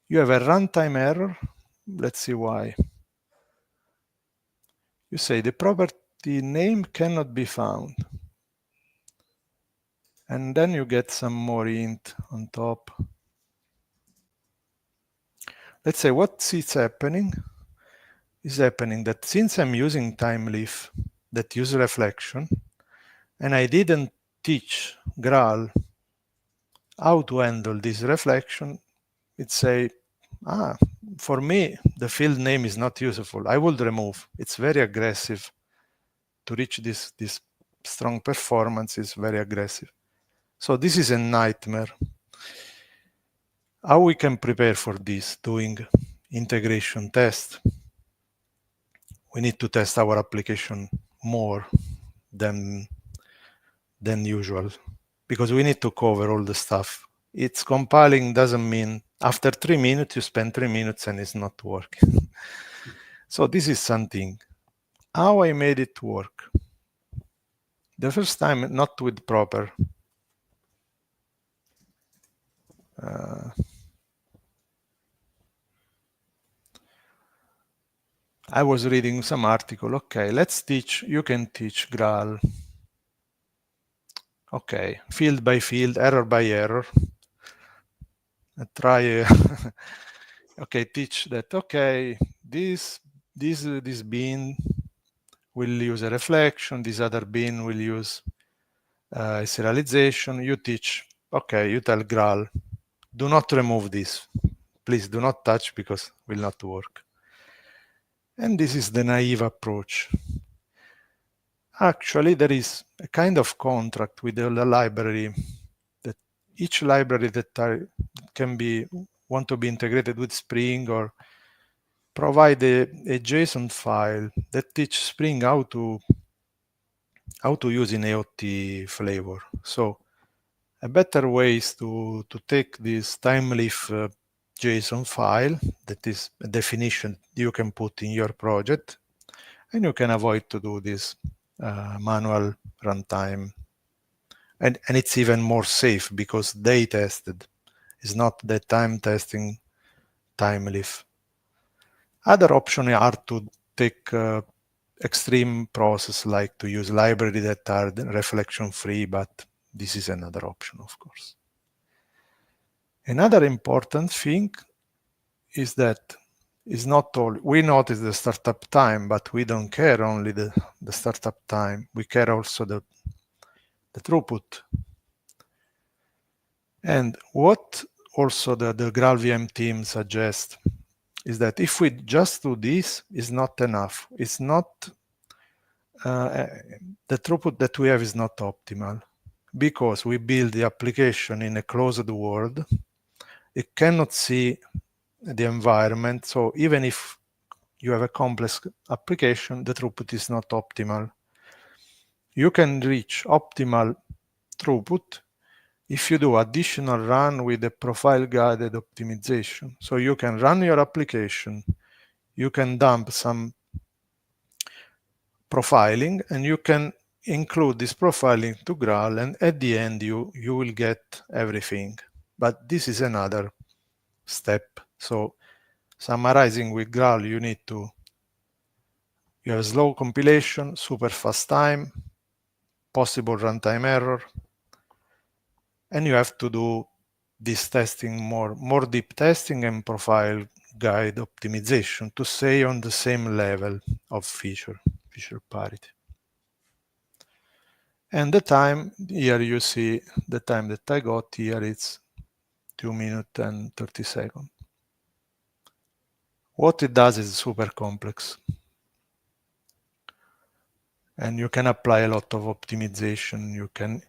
You have a runtime error. Let's see why. You say the property name cannot be found. And then you get some more hint on top. Let's say what is happening is happening that since I'm using Timeleaf that use reflection, and I didn't teach Graal how to handle this reflection, it say, for me, the field name is not useful. I would remove. It's very aggressive. To reach this strong performance is very aggressive. So this is a nightmare. How we can prepare for this? Doing integration test. We need to test our application more than usual, because we need to cover all the stuff. It's compiling doesn't mean after 3 minutes you spend 3 minutes and it's not working. So this is something. How I made it work? The first time, not with proper I was reading some article. Okay, let's teach. You can teach Graal. Okay, field by field, error by error. Try. Okay, teach that. Okay, this bean will use a reflection. This other bean will use a serialization. You teach. Okay, you tell Graal, do not remove this. Please do not touch because it will not work. And this is the naive approach. Actually, there is a kind of contract with the library, that each library that want to be integrated with Spring or provide a JSON file that teach Spring how to use in AOT flavor. So a better way is to take this Timeleaf JSON file, that is a definition you can put in your project, and you can avoid to do this manual runtime. And it's even more safe because they tested. It's not that I'm testing Timeleaf. Other options are to take extreme process, like to use library that are reflection free, but this is another option, of course. Another important thing is that is not all. We notice the startup time, but we don't care only the startup time. We care also the throughput. And what also the GraalVM team suggests is that if we just do this, is not enough. It's not the throughput that we have is not optimal, because we build the application in a closed world. It cannot see the environment. So even if you have a complex application, the throughput is not optimal. You can reach optimal throughput if you do additional run with a profile guided optimization, so you can run your application, you can dump some profiling, and you can include this profiling to Graal, and at the end you will get everything. But this is another step. So summarizing with Graal, you have slow compilation, super fast time, possible runtime error, and you have to do this testing, more deep testing and profile guide optimization to stay on the same level of feature parity. And the time, here you see the time that I got here, it's 2 minutes and 30 seconds. What it does is super complex. And you can apply a lot of optimization. You can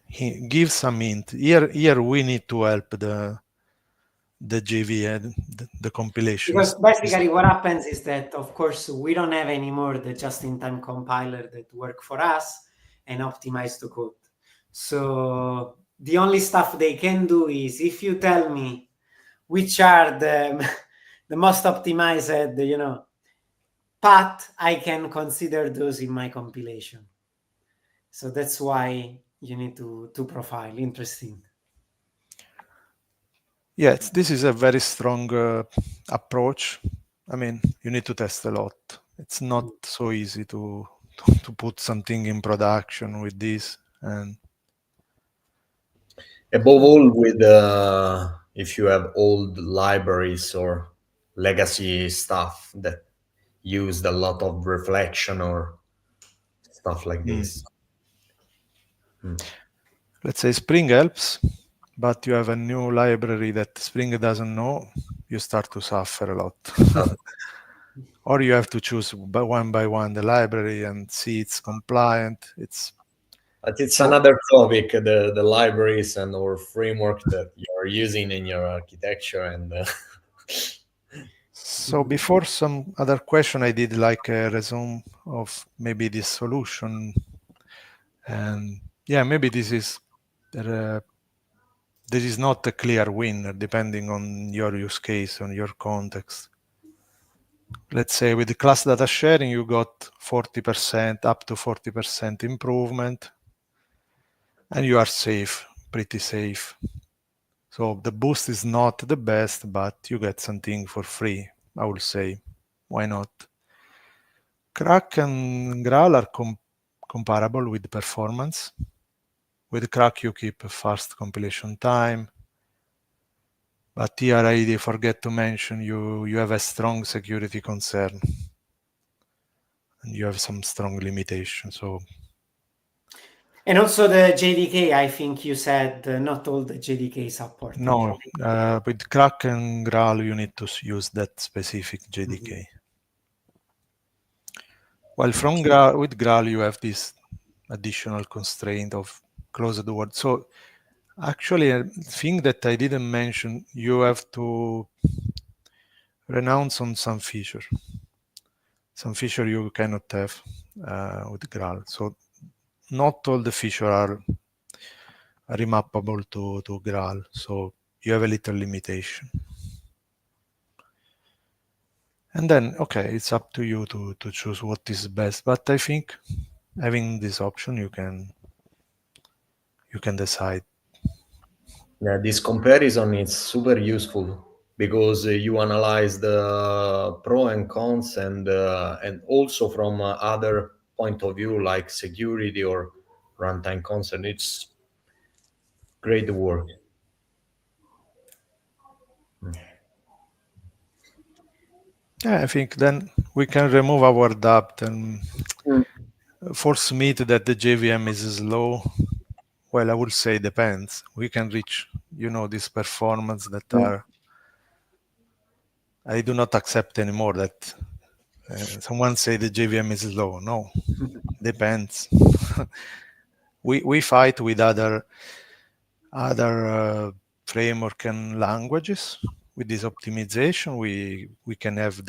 give some hint. Here we need to help the JVM, the compilation. Because basically what happens is that, of course, we don't have anymore the just-in-time compiler that work for us and optimize the code. So the only stuff they can do is, if you tell me which are the most optimized, path, I can consider those in my compilation. So that's why you need to profile. Interesting. Yes, this is a very strong approach. I mean, you need to test a lot. It's not so easy to put something in production with this. And above all, with if you have old libraries or legacy stuff that used a lot of reflection or stuff like this. Let's say Spring helps, but you have a new library that Spring doesn't know, you start to suffer a lot. Or you have to choose by one the library and see it's compliant. But it's another topic, the libraries and or framework that you're using in your architecture. And so before some other question, I did like a resume of maybe this solution. And yeah, maybe this is there is not a clear winner depending on your use case, on your context. Let's say with the class data sharing, you got 40%, up to 40% improvement, and you are safe, pretty safe. So the boost is not the best, but you get something for free, I would say. Why not? Crack and Graal are comparable with performance. With Crack, you keep a fast compilation time. But here I forget to mention you have a strong security concern. And you have some strong limitations. And also the JDK, I think you said not all the JDK support. No, with Crack and Graal, you need to use that specific JDK. While with Graal, you have this additional constraint of closed word. So actually, a thing that I didn't mention, you have to renounce on some feature. Some feature you cannot have with Graal. So not all the features are remappable to Graal. So you have a little limitation. And then, okay, it's up to you to choose what is best. But I think having this option, you can decide. yeah, this comparison is super useful because you analyze the pro and cons, and also from other point of view like security or runtime concern. It's great work. Yeah, I think then we can remove our doubt and force meet that the JVM is slow. Well, I would say depends. We can reach, this performance that are. I do not accept anymore that someone say the JVM is slow. No, depends. we fight with other framework and languages. With this optimization, we can have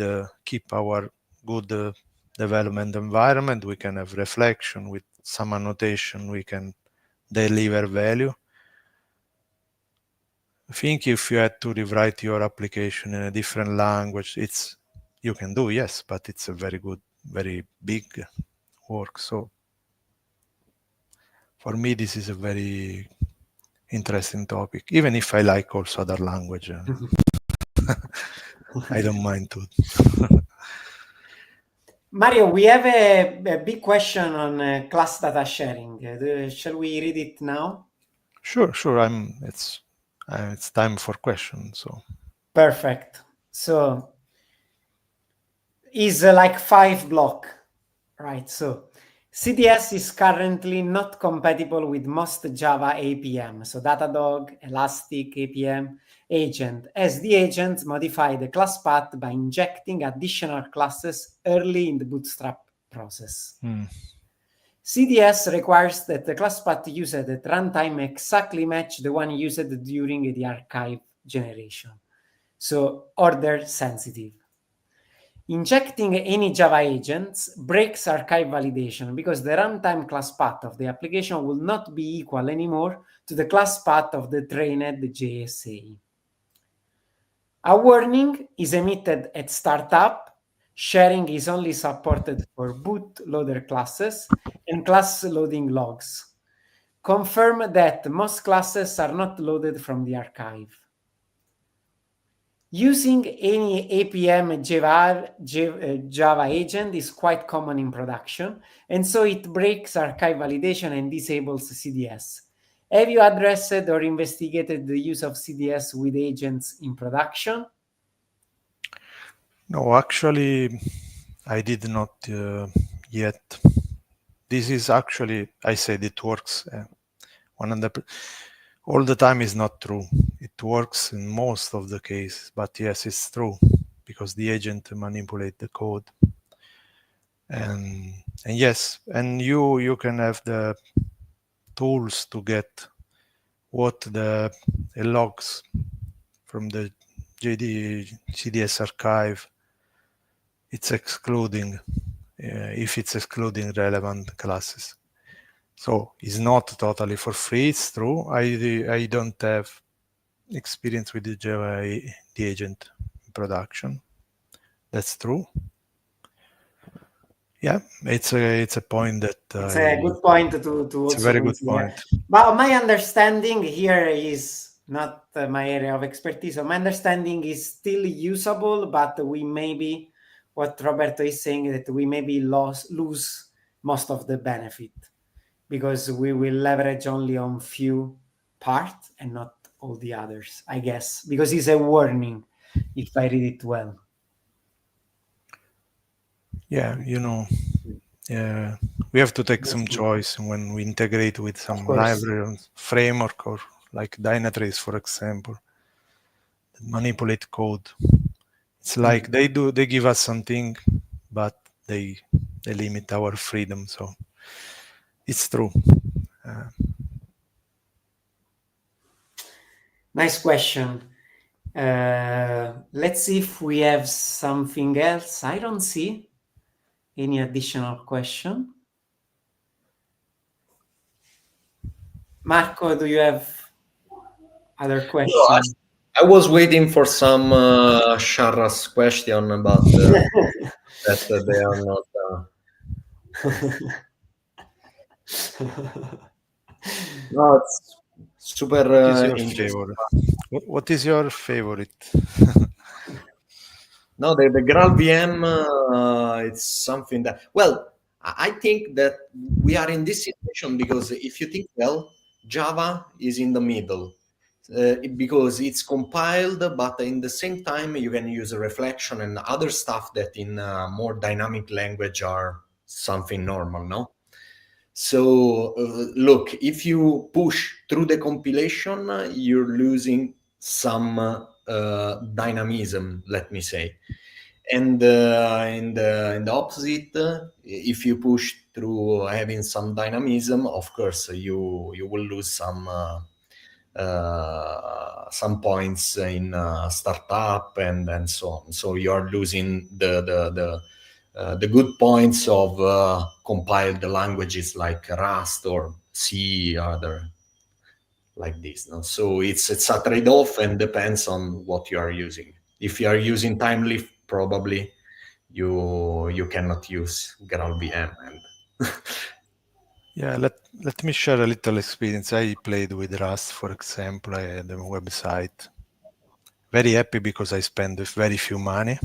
keep our good development environment. We can have reflection with some annotation. We can deliver value. I think if you had to rewrite your application in a different language, you can do, yes, but it's a very big work. So for me, this is a very interesting topic, even if I like also other language. I don't mind too. Mario, we have a big question on class data sharing. Shall we read it now? Sure. It's time for questions. So perfect. So is like 5 block, right? So CDS is currently not compatible with most Java APM, so Datadog, Elastic APM agent, as the agents modify the class path by injecting additional classes early in the bootstrap process. CDS requires that the class path used at runtime exactly match the one used during the archive generation, so order sensitive. Injecting any Java agents breaks archive validation because the runtime class path of the application will not be equal anymore to the class path of the trained JSA. A warning is emitted at startup. Sharing is only supported for bootloader classes and class loading logs. Confirm that most classes are not loaded from the archive. Using any APM Java agent is quite common in production, and so it breaks archive validation and disables CDS. Have you addressed or investigated the use of CDS with agents in production? No, actually, I did not yet. This is actually, I said it works 100%. All the time is not true. It works in most of the cases, but yes, it's true because the agent manipulate the code. And yes, and you can have the tools to get what the logs from the CDS archive it's excluding, if it's excluding relevant classes. So it's not totally for free, it's true. I don't have experience with the Java the agent production. That's true. Yeah, it's a point that it's a good point to it's also a very good consider. point. But my understanding here is not my area of expertise. So my understanding is still usable, but we maybe, what Roberto is saying, that we maybe lose most of the benefit because we will leverage only on few parts and not all the others, I guess, because it's a warning if I read it well. Yeah, we have to take some choice when we integrate with some library framework or like Dynatrace, for example, that manipulate code. It's like they give us something, but they limit our freedom. So it's true. Nice question. Let's see if we have something else. I don't see any additional question. Marco, do you have other questions? I was waiting for some Sharras question about that they are not. No, it's super interesting. What is your favorite? No, the GraalVM, it's something that, well, I think that we are in this situation because if you think, well, Java is in the middle because it's compiled, but in the same time, you can use a reflection and other stuff that in more dynamic language are something normal, no? So look, if you push through the compilation, you're losing some dynamism, let me say. And in the opposite, if you push through having some dynamism, of course you will lose some points in startup and so on. So you are losing the good points of compiled languages like Rust or C, other like this. No? So it's a trade-off and depends on what you are using. If you are using Timely, probably you cannot use GraalVM. And Yeah, let me share a little experience. I played with Rust, for example. I had a website. Very happy because I spent very few money.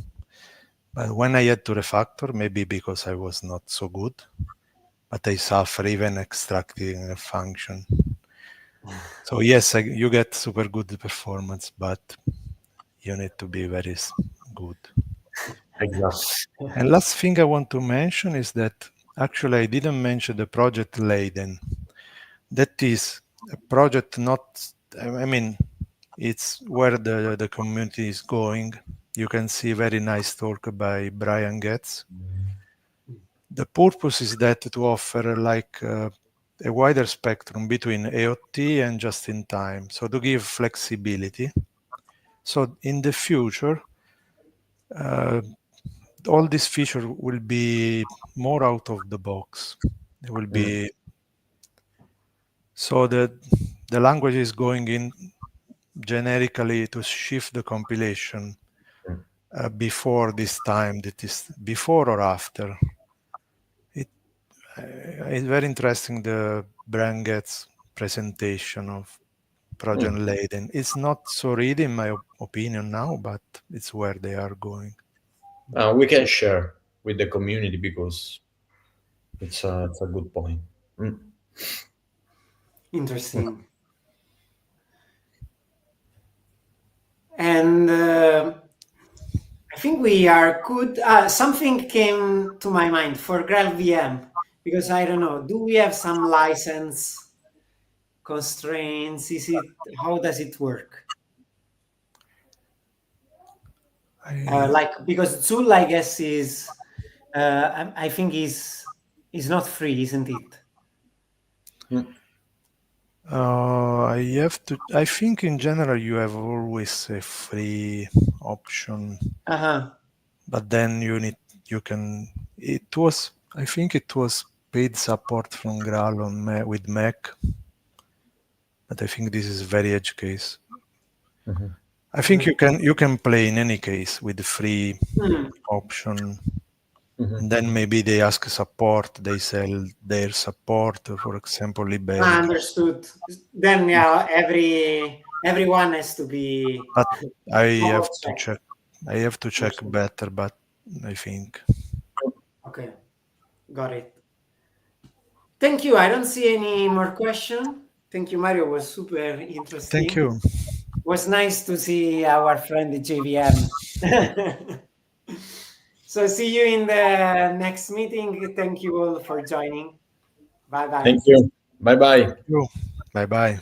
But when I had to refactor, maybe because I was not so good, but I suffer even extracting a function. So yes, you get super good performance, but you need to be very good. exactly. And last thing I want to mention is that actually I didn't mention the project Leiden. That is a project I mean, it's where the community is going. You can see very nice talk by Brian Getz. The purpose is that to offer like a wider spectrum between AOT and just-in-time, so to give flexibility. So in the future, all these features will be more out of the box. It will be so that the language is going in generically to shift the compilation before this time, that is before or after. It's very interesting, the Branget's presentation of Project Leiden. It's not so ready in my opinion now, but it's where they are going. We can share with the community because it's a good point. Interesting. And I think we are good. Something came to my mind for GraalVM, because I don't know, do we have some license constraints? How does it work? Like, because Zul, I guess, is I think is not free, isn't it? I think in general you have always a free option, but then I think it was paid support from Graal with Mac, but I think this is very edge case. I think you can play in any case with the free option. And then maybe they ask support, they sell their support, for example, libel. Understood. Then yeah, everyone has to be. But I have to check. I have to check better, but I think. Okay, got it. Thank you. I don't see any more question. Thank you, Mario. It was super interesting. Thank you. It was nice to see our friend JVM. So see you in the next meeting. Thank you all for joining. Bye-bye. Thank you. Bye-bye. Bye-bye.